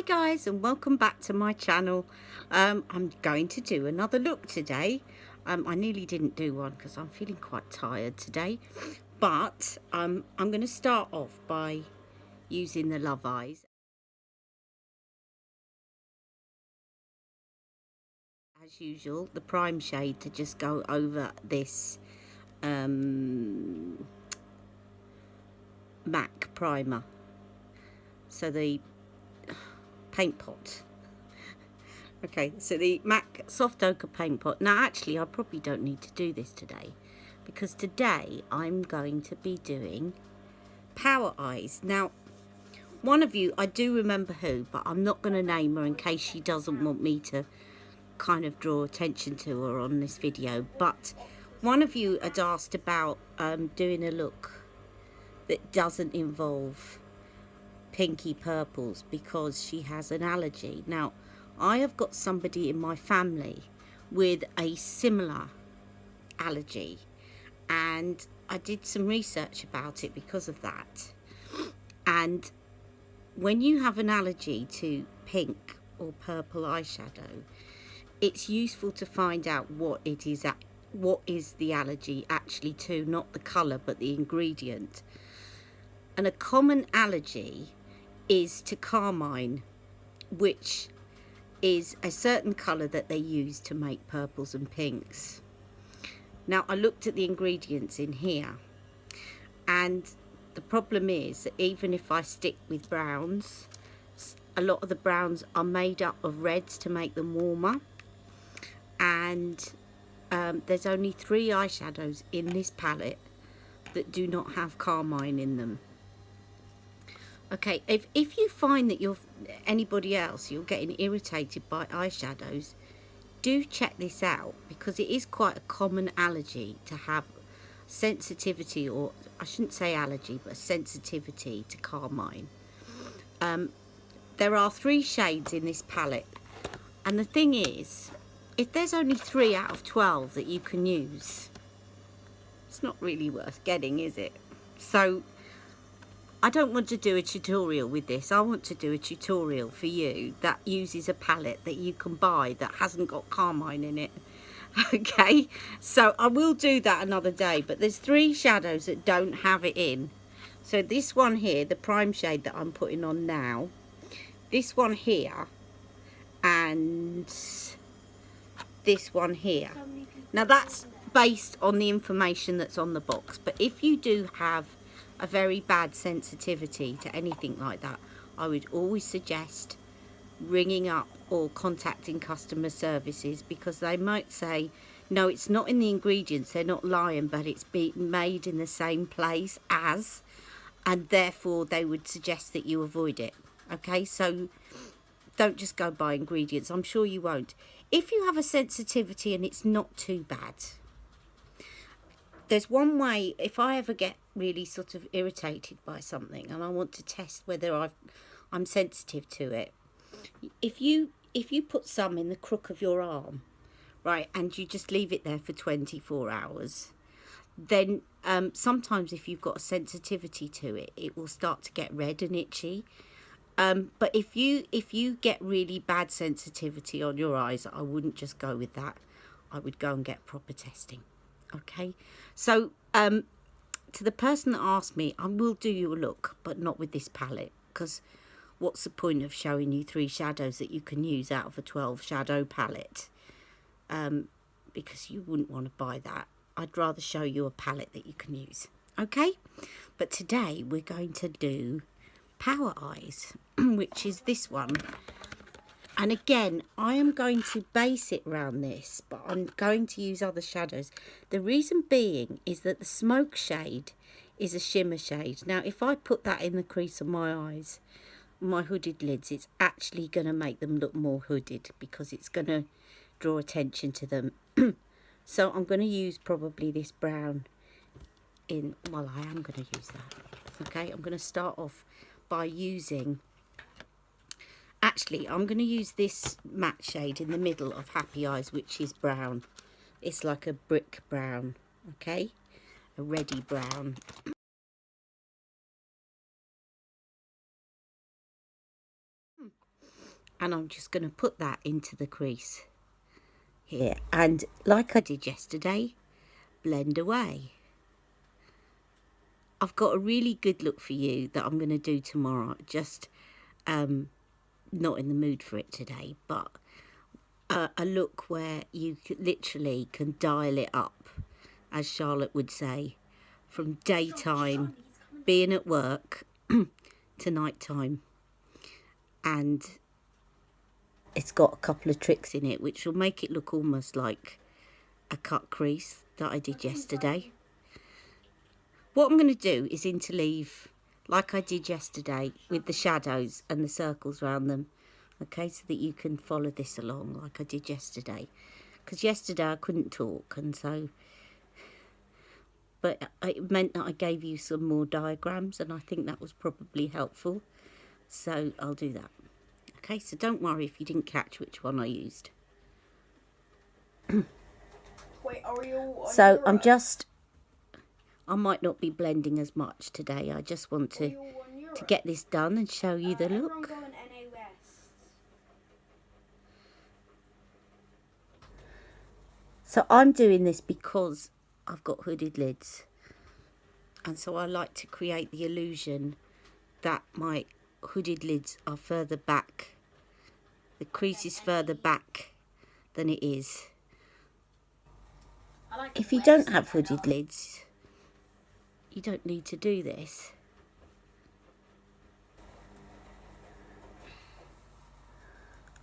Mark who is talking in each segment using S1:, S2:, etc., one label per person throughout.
S1: Hi guys, and welcome back to my channel. I'm going to do another look today. I nearly didn't do one because I'm feeling quite tired today, but I'm going to start off by using the Love Eyes as usual, the prime shade, to just go over this MAC primer. So the paint pot. Okay, so the MAC Soft Ochre Paint Pot. Now, actually, I probably don't need to do this today, because today I'm going to be doing Power Eyes. Now, one of you, I do remember who, but I'm not going to name her in case she doesn't want me to kind of draw attention to her on this video. But one of you had asked about doing a look that doesn't involve pinky purples because she has an allergy. Now, I have got somebody in my family with a similar allergy, and I did some research about it because of that. And when you have an allergy to pink or purple eyeshadow, it's useful to find out what is the allergy actually to, not the colour but the ingredient. And a common allergy is to carmine, which is a certain colour that they use to make purples and pinks. Now, I looked at the ingredients in here, and the problem is that even if I stick with browns, a lot of the browns are made up of reds to make them warmer, and there's only 3 eyeshadows in this palette that do not have carmine in them. Okay, if you find that anybody else, you're getting irritated by eyeshadows, do check this out, because it is quite a common allergy to have sensitivity, or I shouldn't say allergy, but sensitivity to carmine. There are 3 shades in this palette, and the thing is, if there's only 3 out of 12 that you can use, it's not really worth getting, is it? So I don't want to do a tutorial with this. I want to do a tutorial for you that uses a palette that you can buy that hasn't got carmine in it. Okay, so I will do that another day, but there's 3 shadows that don't have it in. So this one here, the prime shade that I'm putting on now, this one here, and this one here. Now, that's based on the information that's on the box, but if you do have a very bad sensitivity to anything like that, I would always suggest ringing up or contacting customer services, because they might say, no, it's not in the ingredients, they're not lying, but it's being made in the same place as, and therefore they would suggest that you avoid it. Okay, so don't just go by ingredients. I'm sure you won't. If you have a sensitivity and it's not too bad, there's one way. If I ever get really sort of irritated by something and I want to test whether I'm sensitive to it, if you put some in the crook of your arm, right, and you just leave it there for 24 hours, then sometimes if you've got a sensitivity to it, it will start to get red and itchy. But if you get really bad sensitivity on your eyes, I wouldn't just go with that. I would go and get proper testing. Okay, so to the person that asked me, I will do you a look, but not with this palette, because what's the point of showing you 3 shadows that you can use out of a 12 shadow palette? Because you wouldn't want to buy that. I'd rather show you a palette that you can use. Okay, but today we're going to do Power Eyes, which is this one. And again, I am going to base it around this, but I'm going to use other shadows. The reason being is that the smoke shade is a shimmer shade. Now, if I put that in the crease of my eyes, my hooded lids, it's actually going to make them look more hooded, because it's going to draw attention to them. So I'm going to use probably this brown in, well, I am going to use that. Okay, I'm going to start off by using, actually, I'm going to use this matte shade in the middle of Happy Eyes, which is brown. It's like a brick brown, okay? A reddy brown. And I'm just going to put that into the crease here. And like I did yesterday, blend away. I've got a really good look for you that I'm going to do tomorrow. Just not in the mood for it today, but a look where you literally can dial it up, as Charlotte would say, from daytime, being at work, to nighttime. And it's got a couple of tricks in it which will make it look almost like a cut crease that I did yesterday. What I'm going to do is interleave like I did yesterday with the shadows and the circles around them, okay, so that you can follow this along like I did yesterday. Because yesterday I couldn't talk, and so, but it meant that I gave you some more diagrams, and I think that was probably helpful. So I'll do that. Okay, so don't worry if you didn't catch which one I used.
S2: Wait, are you on
S1: so I might not be blending as much today. I just want to get this done and show you the look. So I'm doing this because I've got hooded lids, and so I like to create the illusion that my hooded lids are further back. The crease is further back than it is. If you don't have hooded lids, you don't need to do this.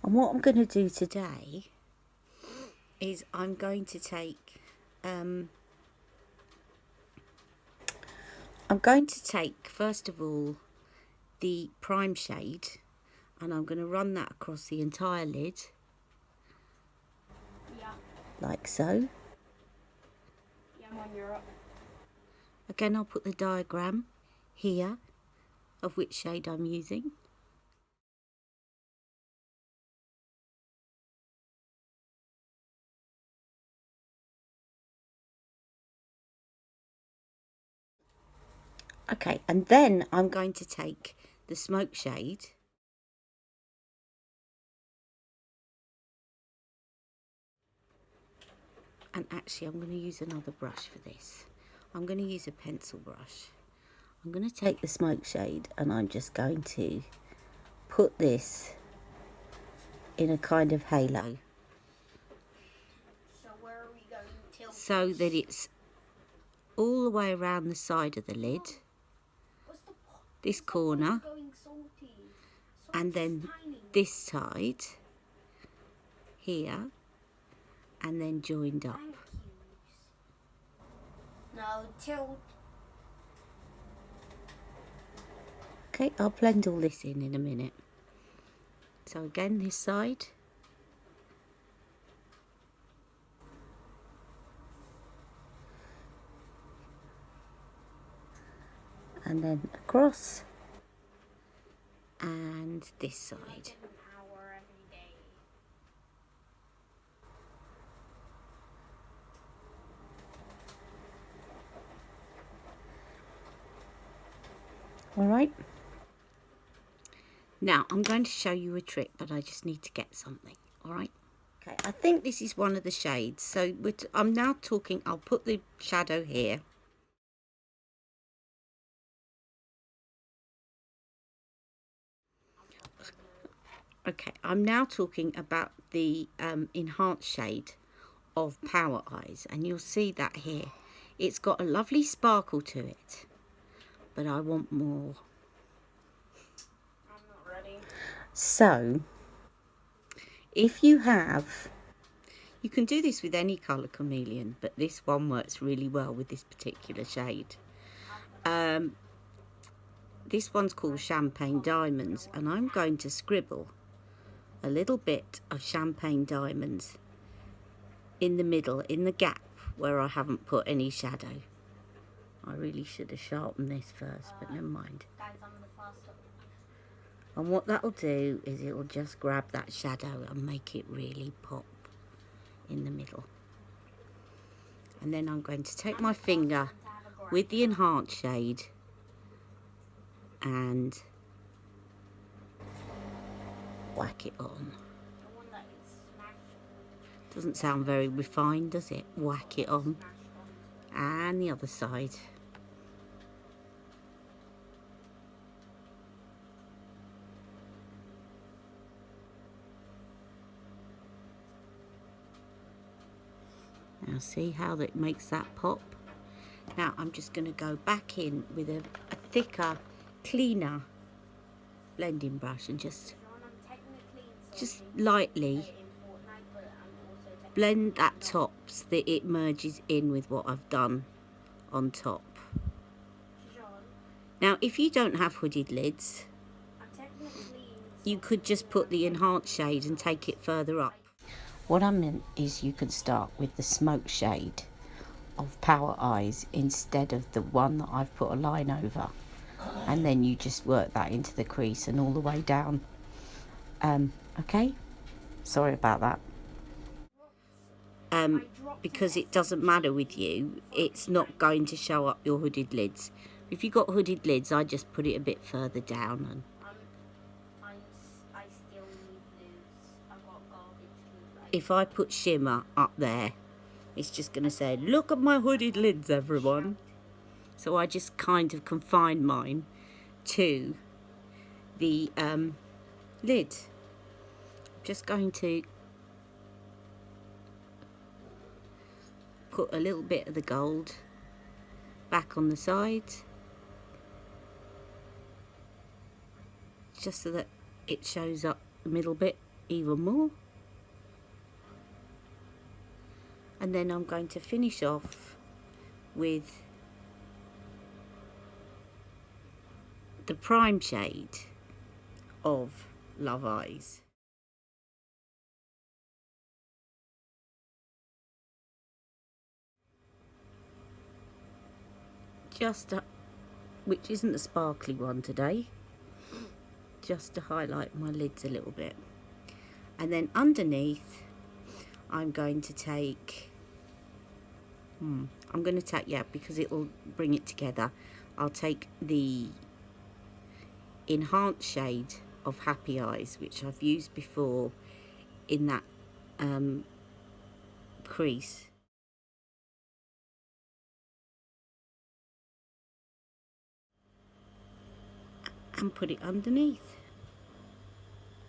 S1: And what I'm going to do today is I'm going to take first of all the prime shade, and I'm going to run that across the entire lid, like so. Again, I'll put the diagram here of which shade I'm using. Okay, and then I'm going to take the smoke shade and actually I'm going to use another brush for this. I'm going to use a pencil brush. I'm going to take the smoke shade and I'm just going to put this in a kind of halo.
S2: So where are we going to?
S1: So that it's all the way around the side of the lid, this corner, and then this side here, and then joined up.
S2: No, tilt.
S1: Okay, I'll blend all this in a minute. So again, this side. And then across. And this side. All right. Now I'm going to show you a trick, but I just need to get something. All right. Okay, I think this is one of the shades. So I'm now talking, I'll put the shadow here. Okay, I'm now talking about the enhanced shade of Power Eyes, and you'll see that here. It's got a lovely sparkle to it, but I want more.
S2: I'm not ready.
S1: So, if you have, you can do this with any colour chameleon, but this one works really well with this particular shade. This one's called Champagne Diamonds, and I'm going to scribble a little bit of Champagne Diamonds in the middle, in the gap where I haven't put any shadow. I really should have sharpened this first, but never mind. And what that'll do is it'll just grab that shadow and make it really pop in the middle. And then I'm going to take my finger with the enhanced shade and whack it on.
S2: The one that is smashed.
S1: Doesn't sound very refined, does it? Whack it on.
S2: Smashed on.
S1: And the other side. Now see how that makes that pop? Now I'm just going to go back in with a thicker, cleaner blending brush and just lightly blend that top so that it merges in with what I've done on top. Now if you don't have hooded lids, you could just put the enhanced shade and take it further up. What I meant is you could start with the smoke shade of Power Eyes instead of the one that I've put a line over, and then you just work that into the crease and all the way down. Okay, sorry about that. Because it doesn't matter with you, it's not going to show up your hooded lids. If you've got hooded lids, I just put it a bit further down. And
S2: I still need blues. I've got garbage.
S1: If I put shimmer up there, it's just going to say, look at my hooded lids, everyone. So I just kind of confine mine to the lid. I'm just going to put a little bit of the gold back on the sides, just so that it shows up the middle bit even more. And then I'm going to finish off with the prime shade of Love Eyes. Which isn't the sparkly one today, just to highlight my lids a little bit. And then underneath I'm going to take because it'll bring it together, I'll take the enhanced shade of Happy Eyes, which I've used before in that crease. And put it underneath.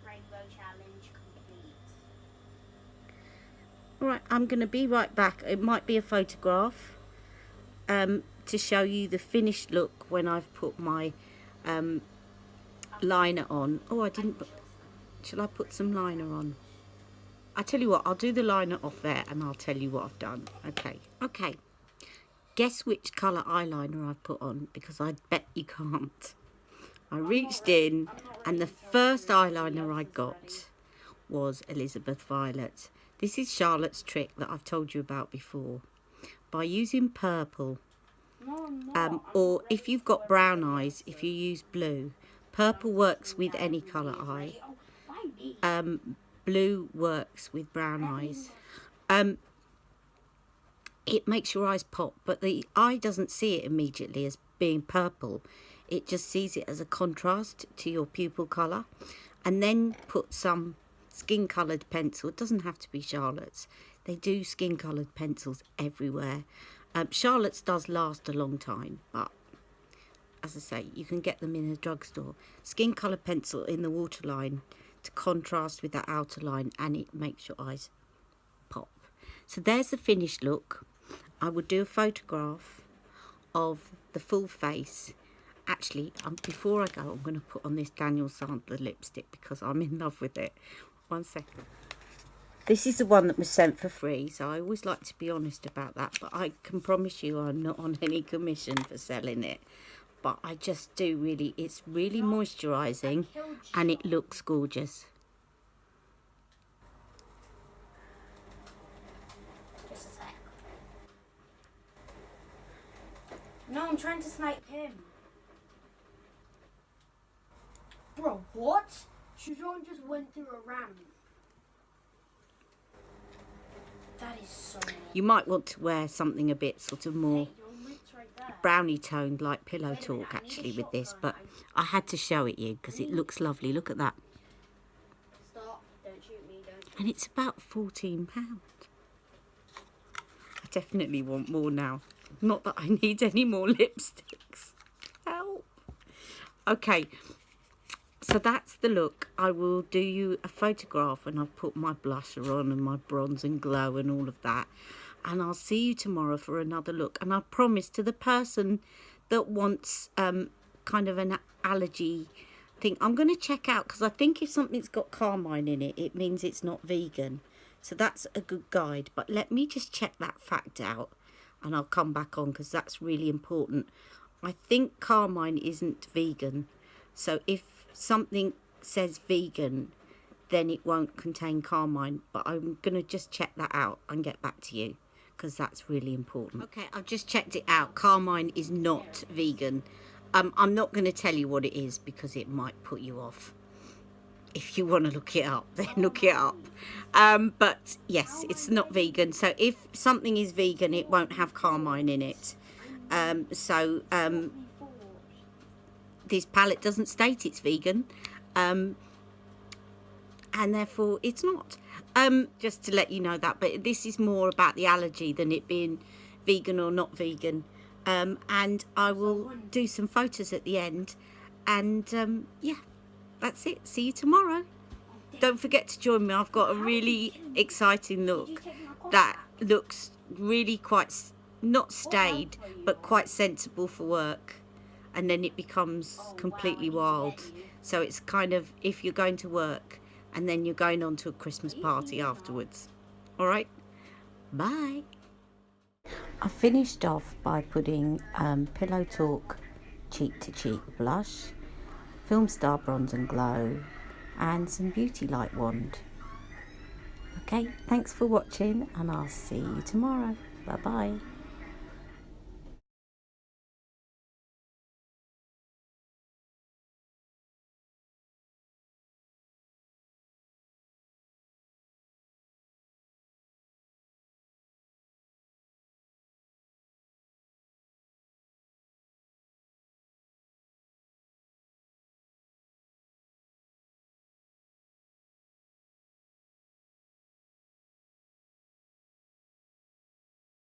S2: Rainbow challenge complete.
S1: Alright, I'm going to be right back. It might be a photograph to show you the finished look when I've put my liner on. Oh, I didn't put... Shall I put some liner on? I tell you what, I'll do the liner off there and I'll tell you what I've done. Okay. Guess which colour eyeliner I've put on, because I bet you can't. I reached in and the first eyeliner I got was Elizabeth Violet. This is Charlotte's trick that I've told you about before. By using purple, or if you've got brown eyes, if you use blue, purple works with any colour eye. Blue works with brown eyes. It makes your eyes pop, but the eye doesn't see it immediately as being purple. It just sees it as a contrast to your pupil colour. And then put some skin coloured pencil. It doesn't have to be Charlotte's. They do skin coloured pencils everywhere. Charlotte's does last a long time, but as I say, you can get them in a drugstore. Skin coloured pencil in the waterline to contrast with that outer line, and it makes your eyes pop. So there's the finished look. I would do a photograph of the full face. Actually, before I go, I'm going to put on this Daniel Sandler lipstick because I'm in love with it. 1 second. This is the one that was sent for free, so I always like to be honest about that. But I can promise you I'm not on any commission for selling it. But I just do really, it's really moisturising and it looks gorgeous.
S2: Just a sec. No, I'm trying to snipe him. Bro, what? Shujon just went through a ram. That is so nice.
S1: You might want to wear something a bit sort of more
S2: Hey, your lips right there.
S1: brownie toned, like Pillow Talk actually with this, but I had to show it you because it looks lovely. Look at that.
S2: shoot me, don't you?
S1: And it's about £14. I definitely want more now. Not that I need any more lipsticks. Help. Okay, so that's the look. I will do you a photograph, and I've put my blusher on and my bronze and glow and all of that. And I'll see you tomorrow for another look. And I promise, to the person that wants kind of an allergy thing, I'm going to check out, because I think if something's got carmine in it, it means it's not vegan. So that's a good guide. But let me just check that fact out, and I'll come back on, because that's really important. I think carmine isn't vegan. So if something says vegan, then it won't contain carmine. But I'm going to just check that out and get back to you, because that's really important. Okay, I've just checked it out. Carmine is not vegan. I'm not going to tell you what it is, because it might put you off. If you want to look it up, then look it up. But yes, it's not vegan. So if something is vegan, it won't have carmine in it. This palette doesn't state it's vegan. And therefore it's not. Just to let you know that. But this is more about the allergy than it being vegan or not vegan. And I will do some photos at the end. And yeah, that's it. See you tomorrow. Don't forget to join me. I've got a really exciting look that looks really quite, not staid, but quite sensible for work. And then it becomes completely wild. So it's kind of, if you're going to work and then you're going on to a Christmas party afterwards. All right, bye. I finished off by putting Pillow Talk Cheek to Cheek blush, Film Star Bronze and Glow, and some Beauty Light Wand. Okay, thanks for watching, and I'll see you tomorrow. Bye bye.